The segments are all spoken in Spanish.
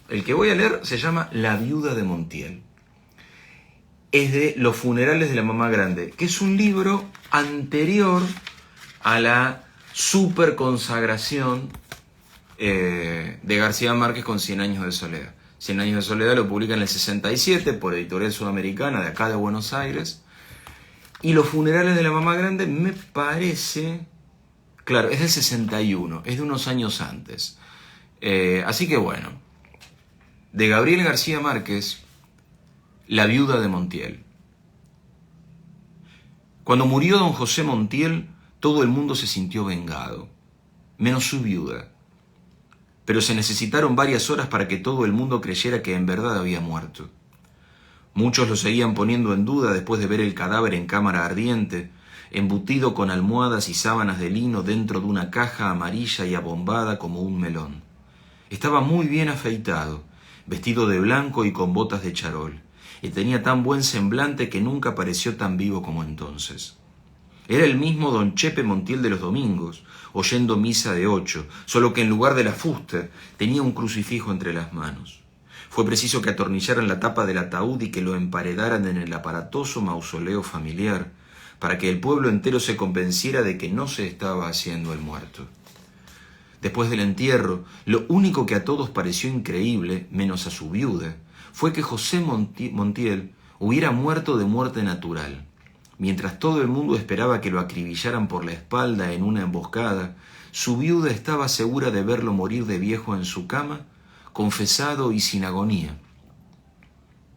El que voy a leer se llama La viuda de Montiel. Es de Los funerales de la mamá grande, que es un libro anterior a la super consagración de García Márquez con 100 años de soledad. 100 años de soledad lo publica en el 67 por Editorial Sudamericana de acá de Buenos Aires. Y Los funerales de la mamá grande me parece... Claro, es del 61, es de unos años antes. Así que bueno, de Gabriel García Márquez, La viuda de Montiel. Cuando murió don José Montiel, todo el mundo se sintió vengado, menos su viuda. Pero se necesitaron varias horas para que todo el mundo creyera que en verdad había muerto. Muchos lo seguían poniendo en duda después de ver el cadáver en cámara ardiente, embutido con almohadas y sábanas de lino dentro de una caja amarilla y abombada como un melón. Estaba muy bien afeitado, vestido de blanco y con botas de charol, y tenía tan buen semblante que nunca pareció tan vivo como entonces. Era el mismo don Chepe Montiel de los domingos, oyendo misa de 8, solo que en lugar de la fusta tenía un crucifijo entre las manos. Fue preciso que atornillaran la tapa del ataúd y que lo emparedaran en el aparatoso mausoleo familiar, para que el pueblo entero se convenciera de que no se estaba haciendo el muerto. Después del entierro, lo único que a todos pareció increíble, menos a su viuda, fue que José Montiel hubiera muerto de muerte natural. Mientras todo el mundo esperaba que lo acribillaran por la espalda en una emboscada, su viuda estaba segura de verlo morir de viejo en su cama, confesado y sin agonía,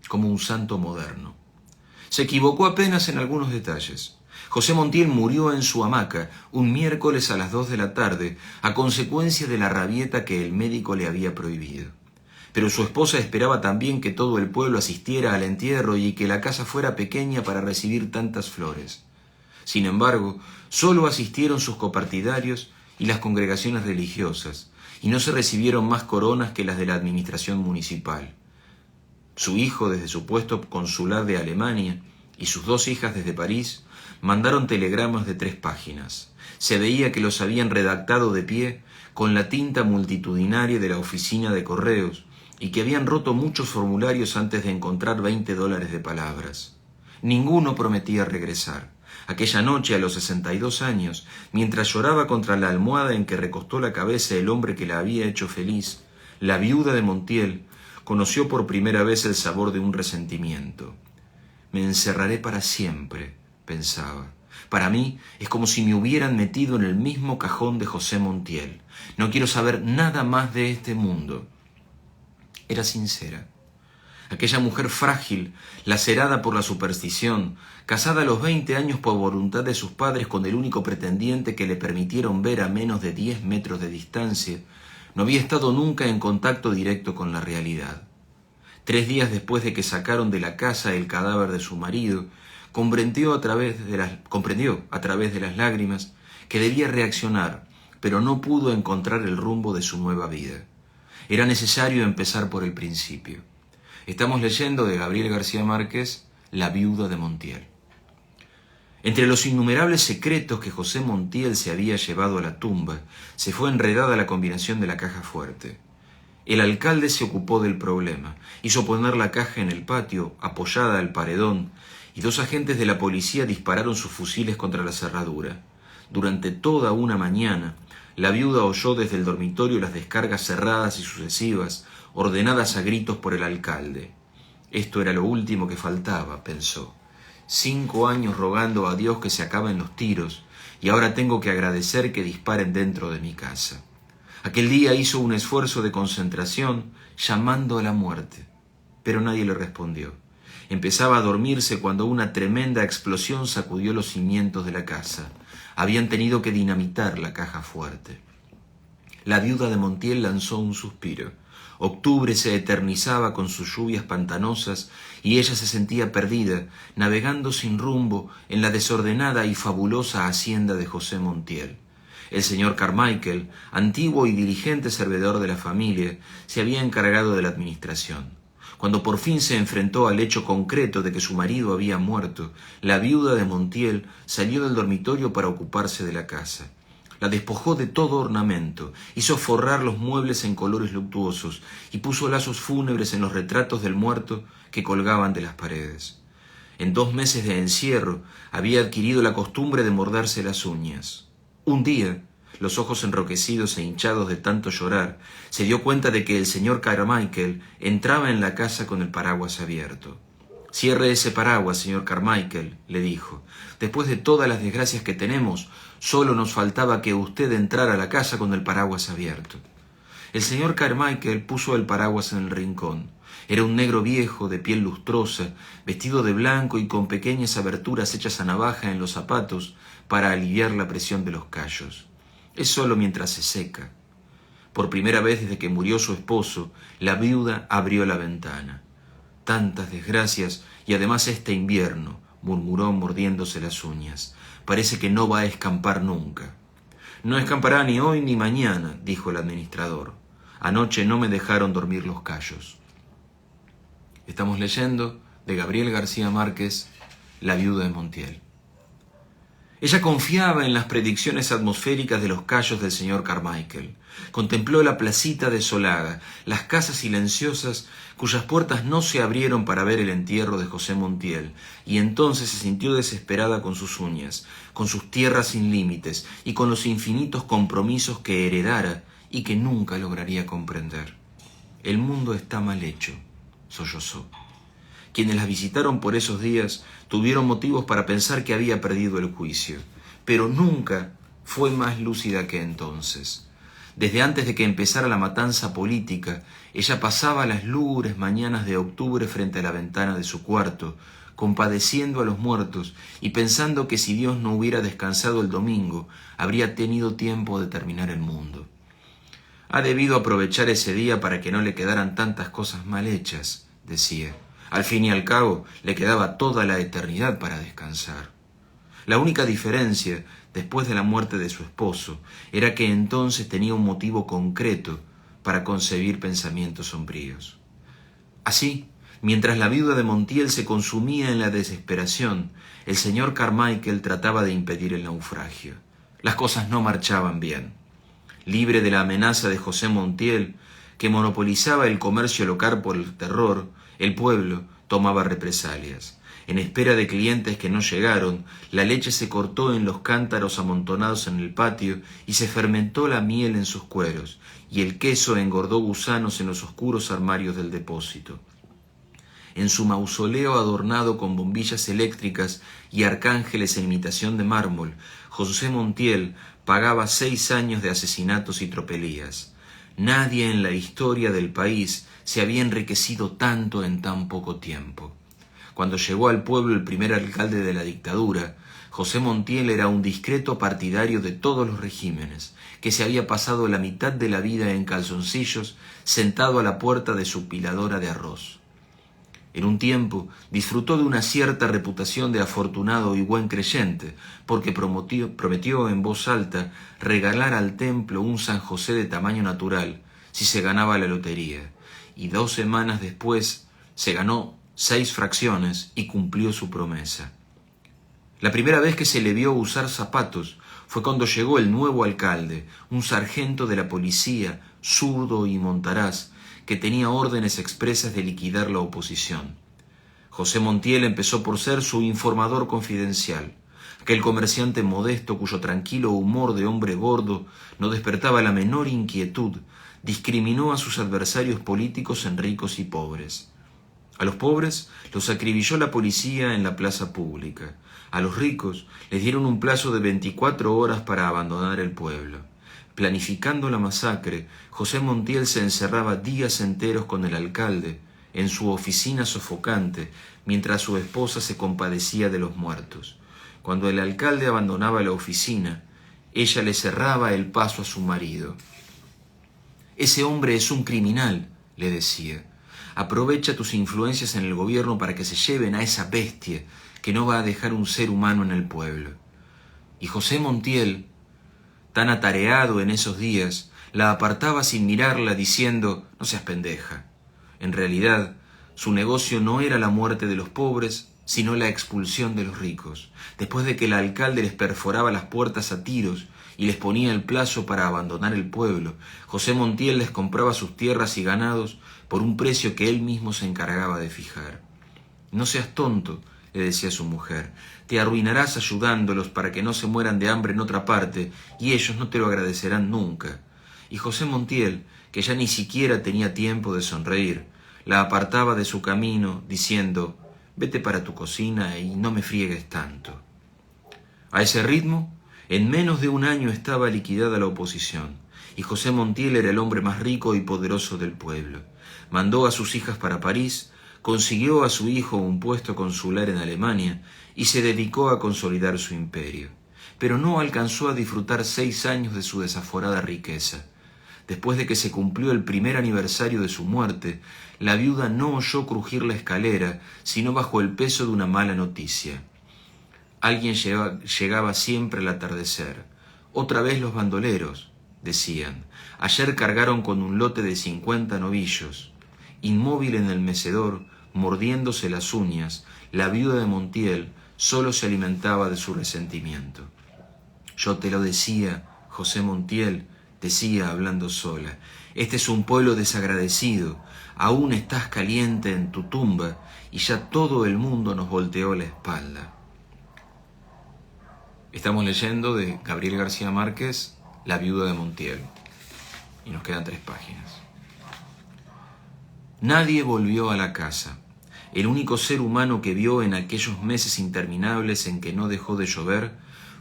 como un santo moderno. Se equivocó apenas en algunos detalles. José Montiel murió en su hamaca un miércoles a las 2 de la tarde a consecuencia de la rabieta que el médico le había prohibido. Pero su esposa esperaba también que todo el pueblo asistiera al entierro y que la casa fuera pequeña para recibir tantas flores. Sin embargo, solo asistieron sus copartidarios y las congregaciones religiosas, y no se recibieron más coronas que las de la administración municipal. Su hijo, desde su puesto consular de Alemania, y sus 2 hijas desde París, mandaron telegramas de 3 páginas. Se veía que los habían redactado de pie con la tinta multitudinaria de la oficina de correos, y que habían roto muchos formularios antes de encontrar $20 de palabras. Ninguno prometía regresar. Aquella noche, a los 62 años, mientras lloraba contra la almohada en que recostó la cabeza el hombre que la había hecho feliz, la viuda de Montiel conoció por primera vez el sabor de un resentimiento. Me encerraré para siempre, pensaba. Para mí es como si me hubieran metido en el mismo cajón de José Montiel. No quiero saber nada más de este mundo. Era sincera. Aquella mujer frágil, lacerada por la superstición, casada a los 20 años por voluntad de sus padres con el único pretendiente que le permitieron ver a menos de 10 metros de distancia, no había estado nunca en contacto directo con la realidad. 3 días después de que sacaron de la casa el cadáver de su marido, comprendió a través de las lágrimas que debía reaccionar, pero no pudo encontrar el rumbo de su nueva vida. Era necesario empezar por el principio. Estamos leyendo de Gabriel García Márquez, La viuda de Montiel. Entre los innumerables secretos que José Montiel se había llevado a la tumba, se fue enredada la combinación de la caja fuerte. El alcalde se ocupó del problema, hizo poner la caja en el patio, apoyada al paredón, y 2 agentes de la policía dispararon sus fusiles contra la cerradura. Durante toda una mañana, la viuda oyó desde el dormitorio las descargas cerradas y sucesivas, ordenadas a gritos por el alcalde. Esto era lo último que faltaba, pensó. 5 años rogando a Dios que se acaben los tiros, y ahora tengo que agradecer que disparen dentro de mi casa. Aquel día hizo un esfuerzo de concentración, llamando a la muerte, pero nadie le respondió. Empezaba a dormirse cuando una tremenda explosión sacudió los cimientos de la casa. Habían tenido que dinamitar la caja fuerte. La viuda de Montiel lanzó un suspiro. Octubre se eternizaba con sus lluvias pantanosas y ella se sentía perdida, navegando sin rumbo en la desordenada y fabulosa hacienda de José Montiel. El señor Carmichael, antiguo y diligente servidor de la familia, se había encargado de la administración. Cuando por fin se enfrentó al hecho concreto de que su marido había muerto, la viuda de Montiel salió del dormitorio para ocuparse de la casa. La despojó de todo ornamento, hizo forrar los muebles en colores luctuosos y puso lazos fúnebres en los retratos del muerto que colgaban de las paredes. En 2 meses de encierro había adquirido la costumbre de morderse las uñas. Un día, los ojos enrojecidos e hinchados de tanto llorar, se dio cuenta de que el señor Carmichael entraba en la casa con el paraguas abierto. «Cierre ese paraguas, señor Carmichael», le dijo. «Después de todas las desgracias que tenemos, solo nos faltaba que usted entrara a la casa con el paraguas abierto». El señor Carmichael puso el paraguas en el rincón. Era un negro viejo, de piel lustrosa, vestido de blanco y con pequeñas aberturas hechas a navaja en los zapatos para aliviar la presión de los callos. Es solo mientras se seca. Por primera vez desde que murió su esposo, la viuda abrió la ventana. «Tantas desgracias y además este invierno», murmuró mordiéndose las uñas. «Parece que no va a escampar nunca». «No escampará ni hoy ni mañana», dijo el administrador. «Anoche no me dejaron dormir los callos». Estamos leyendo de Gabriel García Márquez, La viuda de Montiel. Ella confiaba en las predicciones atmosféricas de los callos del señor Carmichael. Contempló la placita desolada, las casas silenciosas cuyas puertas no se abrieron para ver el entierro de José Montiel, y entonces se sintió desesperada con sus uñas, con sus tierras sin límites y con los infinitos compromisos que heredara y que nunca lograría comprender. «El mundo está mal hecho», sollozó. Quienes las visitaron por esos días tuvieron motivos para pensar que había perdido el juicio, pero nunca fue más lúcida que entonces. Desde antes de que empezara la matanza política, ella pasaba las lúgubres mañanas de octubre frente a la ventana de su cuarto, compadeciendo a los muertos y pensando que si Dios no hubiera descansado el domingo, habría tenido tiempo de terminar el mundo. «Ha debido aprovechar ese día para que no le quedaran tantas cosas mal hechas», decía. Al fin y al cabo, le quedaba toda la eternidad para descansar. La única diferencia, después de la muerte de su esposo, era que entonces tenía un motivo concreto para concebir pensamientos sombríos. Así, mientras la viuda de Montiel se consumía en la desesperación, el señor Carmichael trataba de impedir el naufragio. Las cosas no marchaban bien. Libre de la amenaza de José Montiel, que monopolizaba el comercio local por el terror, el pueblo tomaba represalias. En espera de clientes que no llegaron, la leche se cortó en los cántaros amontonados en el patio y se fermentó la miel en sus cueros, y el queso engordó gusanos en los oscuros armarios del depósito. En su mausoleo adornado con bombillas eléctricas y arcángeles en imitación de mármol, José Montiel pagaba 6 años de asesinatos y tropelías. Nadie en la historia del país se había enriquecido tanto en tan poco tiempo. Cuando llegó al pueblo el primer alcalde de la dictadura, José Montiel era un discreto partidario de todos los regímenes, que se había pasado la mitad de la vida en calzoncillos, sentado a la puerta de su piladora de arroz. En un tiempo disfrutó de una cierta reputación de afortunado y buen creyente, porque prometió en voz alta regalar al templo un San José de tamaño natural si se ganaba la lotería, y 2 semanas después se ganó 6 fracciones y cumplió su promesa. La primera vez que se le vio usar zapatos fue cuando llegó el nuevo alcalde, un sargento de la policía, zurdo y montaraz, que tenía órdenes expresas de liquidar la oposición. José Montiel empezó por ser su informador confidencial, aquel comerciante modesto cuyo tranquilo humor de hombre gordo no despertaba la menor inquietud, discriminó a sus adversarios políticos en ricos y pobres. A los pobres los acribilló la policía en la plaza pública. A los ricos les dieron un plazo de 24 horas para abandonar el pueblo. Planificando la masacre, José Montiel se encerraba días enteros con el alcalde en su oficina sofocante, mientras su esposa se compadecía de los muertos. Cuando el alcalde abandonaba la oficina, ella le cerraba el paso a su marido. «Ese hombre es un criminal», le decía. «Aprovecha tus influencias en el gobierno para que se lleven a esa bestia que no va a dejar un ser humano en el pueblo». Y José Montiel, tan atareado en esos días, la apartaba sin mirarla diciendo: «No seas pendeja». En realidad, su negocio no era la muerte de los pobres, sino la expulsión de los ricos. Después de que el alcalde les perforaba las puertas a tiros y les ponía el plazo para abandonar el pueblo, José Montiel les compraba sus tierras y ganados por un precio que él mismo se encargaba de fijar. «No seas tonto», le decía su mujer, «te arruinarás ayudándolos para que no se mueran de hambre en otra parte, y ellos no te lo agradecerán nunca». Y José Montiel, que ya ni siquiera tenía tiempo de sonreír, la apartaba de su camino, diciendo: «Vete para tu cocina y no me friegues tanto». A ese ritmo, en menos de un año estaba liquidada la oposición, y José Montiel era el hombre más rico y poderoso del pueblo. Mandó a sus hijas para París, consiguió a su hijo un puesto consular en Alemania y se dedicó a consolidar su imperio. Pero no alcanzó a disfrutar 6 años de su desaforada riqueza. Después de que se cumplió el primer aniversario de su muerte, la viuda no oyó crujir la escalera, sino bajo el peso de una mala noticia. Alguien llegaba siempre al atardecer. «Otra vez los bandoleros», decían. «Ayer cargaron con un lote de 50 novillos». Inmóvil en el mecedor, mordiéndose las uñas, la viuda de Montiel solo se alimentaba de su resentimiento. «Yo te lo decía, José Montiel», decía hablando sola, «este es un pueblo desagradecido, aún estás caliente en tu tumba y ya todo el mundo nos volteó la espalda». Estamos leyendo de Gabriel García Márquez, La viuda de Montiel, y nos quedan 3 páginas. Nadie volvió a la casa. El único ser humano que vio en aquellos meses interminables en que no dejó de llover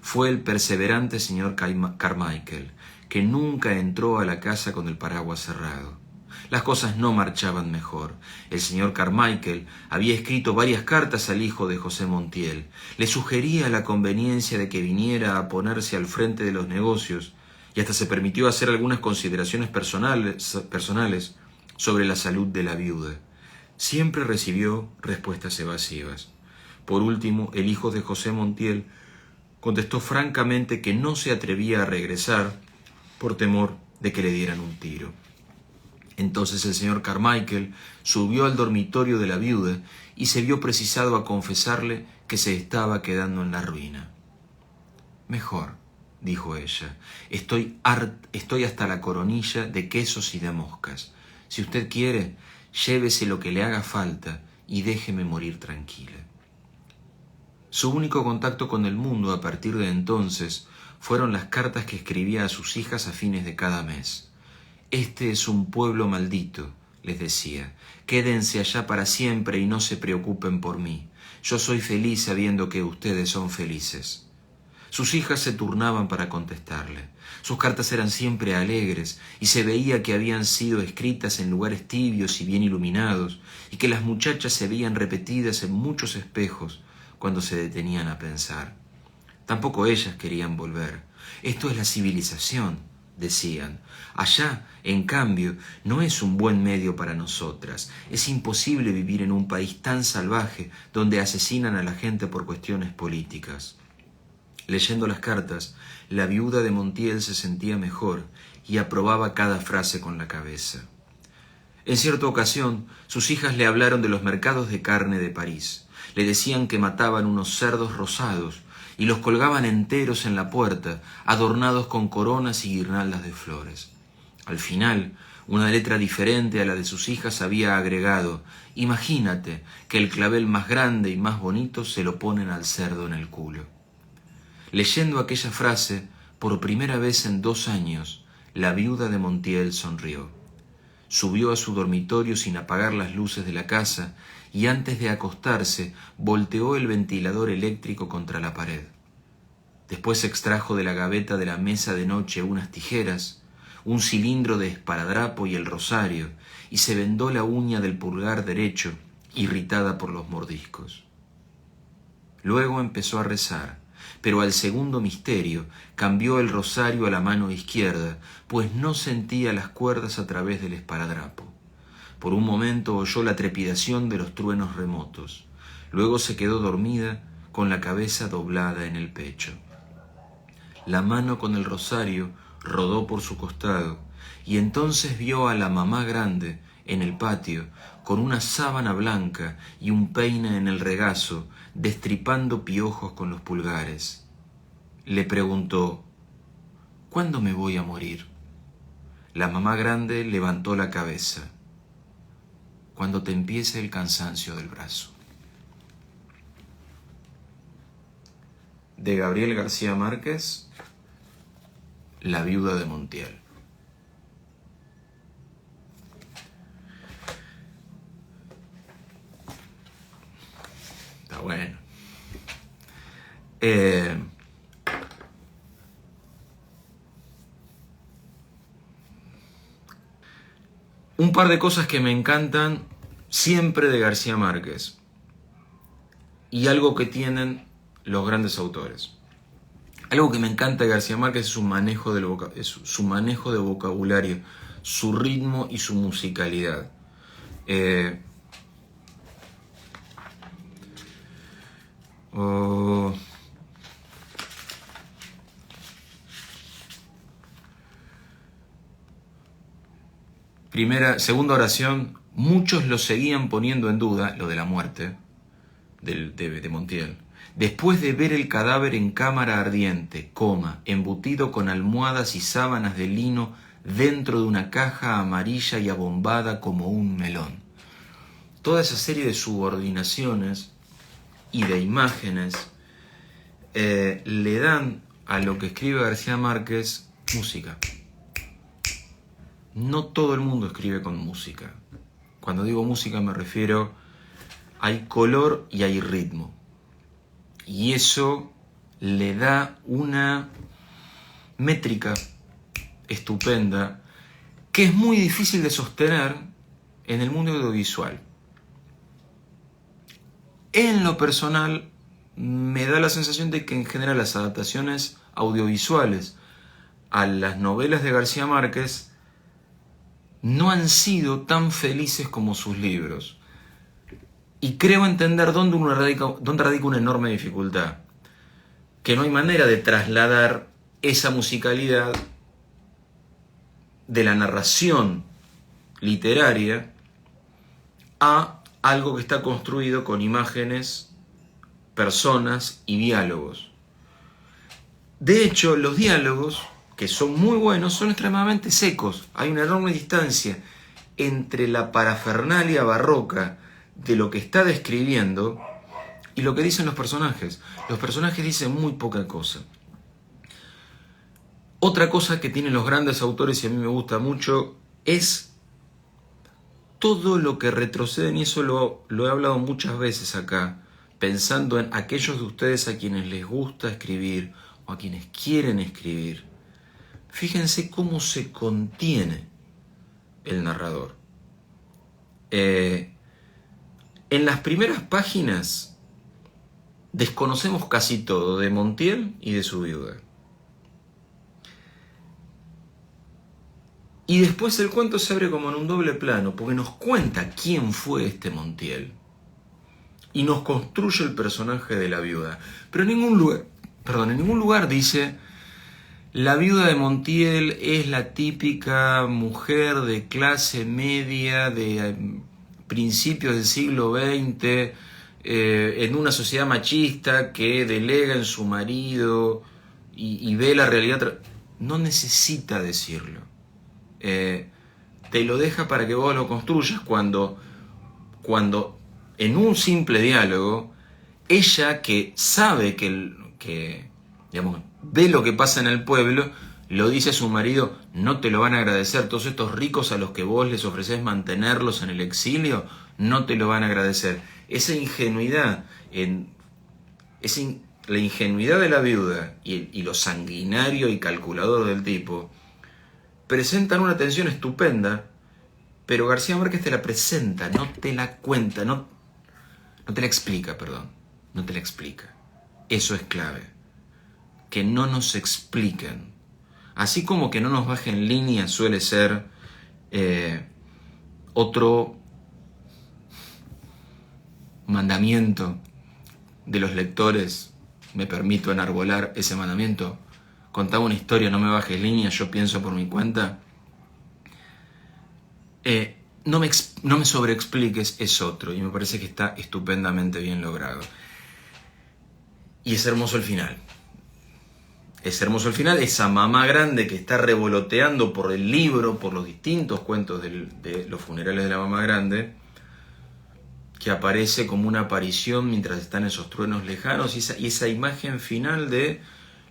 fue el perseverante señor Carmichael, que nunca entró a la casa con el paraguas cerrado. Las cosas no marchaban mejor. El señor Carmichael había escrito varias cartas al hijo de José Montiel. Le sugería la conveniencia de que viniera a ponerse al frente de los negocios y hasta se permitió hacer algunas consideraciones personales sobre la salud de la viuda. Siempre recibió respuestas evasivas. Por último, el hijo de José Montiel contestó francamente que no se atrevía a regresar por temor de que le dieran un tiro. Entonces el señor Carmichael subió al dormitorio de la viuda y se vio precisado a confesarle que se estaba quedando en la ruina. «Mejor», dijo ella, estoy hasta la coronilla de quesos y de moscas. Si usted quiere, llévese lo que le haga falta y déjeme morir tranquila». Su único contacto con el mundo a partir de entonces fueron las cartas que escribía a sus hijas a fines de cada mes. «Este es un pueblo maldito», les decía. «Quédense allá para siempre y no se preocupen por mí. Yo soy feliz sabiendo que ustedes son felices». Sus hijas se turnaban para contestarle. Sus cartas eran siempre alegres y se veía que habían sido escritas en lugares tibios y bien iluminados y que las muchachas se veían repetidas en muchos espejos cuando se detenían a pensar. Tampoco ellas querían volver. «Esto es la civilización», decían. «Allá, en cambio, no es un buen medio para nosotras. Es imposible vivir en un país tan salvaje donde asesinan a la gente por cuestiones políticas». Leyendo las cartas, la viuda de Montiel se sentía mejor y aprobaba cada frase con la cabeza. En cierta ocasión, sus hijas le hablaron de los mercados de carne de París. Le decían que mataban unos cerdos rosados y los colgaban enteros en la puerta, adornados con coronas y guirnaldas de flores. Al final, una letra diferente a la de sus hijas había agregado: «Imagínate que el clavel más grande y más bonito se lo ponen al cerdo en el culo». Leyendo aquella frase, por primera vez en 2 años, la viuda de Montiel sonrió. Subió a su dormitorio sin apagar las luces de la casa y antes de acostarse volteó el ventilador eléctrico contra la pared. Después extrajo de la gaveta de la mesa de noche unas tijeras, un cilindro de esparadrapo y el rosario, y se vendó la uña del pulgar derecho, irritada por los mordiscos. Luego empezó a rezar, pero al segundo misterio cambió el rosario a la mano izquierda, pues no sentía las cuerdas a través del esparadrapo. Por un momento oyó la trepidación de los truenos remotos. Luego se quedó dormida con la cabeza doblada en el pecho. La mano con el rosario rodó por su costado y entonces vio a la mamá grande en el patio con una sábana blanca y un peine en el regazo, destripando piojos con los pulgares. Le preguntó: ¿Cuándo me voy a morir? La mamá grande levantó la cabeza. Cuando te empiece el cansancio del brazo. De Gabriel García Márquez, La viuda de Montiel. Está bueno. Un par de cosas que me encantan siempre de García Márquez y algo que tienen los grandes autores. Algo que me encanta de García Márquez es su manejo de vocabulario, su ritmo y su musicalidad. Segunda oración, muchos lo seguían poniendo en duda, lo de la muerte de Montiel, después de ver el cadáver en cámara ardiente, embutido con almohadas y sábanas de lino dentro de una caja amarilla y abombada como un melón. Toda esa serie de subordinaciones y de imágenes le dan a lo que escribe García Márquez música. No todo el mundo escribe con música. Cuando digo música me refiero, hay color y hay ritmo. Y eso le da una métrica estupenda que es muy difícil de sostener en el mundo audiovisual. En lo personal, me da la sensación de que en general las adaptaciones audiovisuales a las novelas de García Márquez no han sido tan felices como sus libros. Y creo entender dónde radica una enorme dificultad. Que no hay manera de trasladar esa musicalidad de la narración literaria a algo que está construido con imágenes, personas y diálogos. De hecho, los diálogos, que son muy buenos, son extremadamente secos. Hay una enorme distancia entre la parafernalia barroca de lo que está describiendo y lo que dicen los personajes. Los personajes dicen muy poca cosa. Otra cosa que tienen los grandes autores, y a mí me gusta mucho, es todo lo que retroceden, y eso lo he hablado muchas veces acá, pensando en aquellos de ustedes a quienes les gusta escribir o a quienes quieren escribir. Fíjense cómo se contiene el narrador. En las primeras páginas desconocemos casi todo de Montiel y de su viuda. Y después el cuento se abre como en un doble plano, porque nos cuenta quién fue este Montiel. Y nos construye el personaje de la viuda. Pero en ningún lugar dice: la viuda de Montiel es la típica mujer de clase media de principios del siglo XX, en una sociedad machista que delega en su marido y ve la realidad. No necesita decirlo. Te lo deja para que vos lo construyas cuando en un simple diálogo, ella, que sabe que digamos, ve lo que pasa en el pueblo, lo dice a su marido: no te lo van a agradecer, todos estos ricos a los que vos les ofrecés mantenerlos en el exilio, no te lo van a agradecer. Esa ingenuidad, la ingenuidad de la viuda y lo sanguinario y calculador del tipo, presentan una tensión estupenda, pero García Márquez te la presenta, no te la cuenta, no te la explica. Eso es clave. Que no nos expliquen. Así como que no nos bajen línea suele ser otro mandamiento de los lectores. Me permito enarbolar ese mandamiento. Contaba una historia, no me bajes línea, yo pienso por mi cuenta. No me sobreexpliques, es otro. Y me parece que está estupendamente bien logrado. Y es hermoso el final. Es hermoso el final, esa mamá grande que está revoloteando por el libro, por los distintos cuentos de los funerales de la mamá grande, que aparece como una aparición mientras están esos truenos lejanos, y esa imagen final de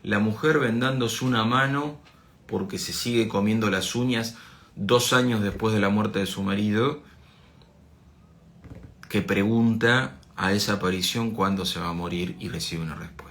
la mujer vendándose una mano porque se sigue comiendo las uñas 2 años después de la muerte de su marido, que pregunta a esa aparición cuándo se va a morir y recibe una respuesta.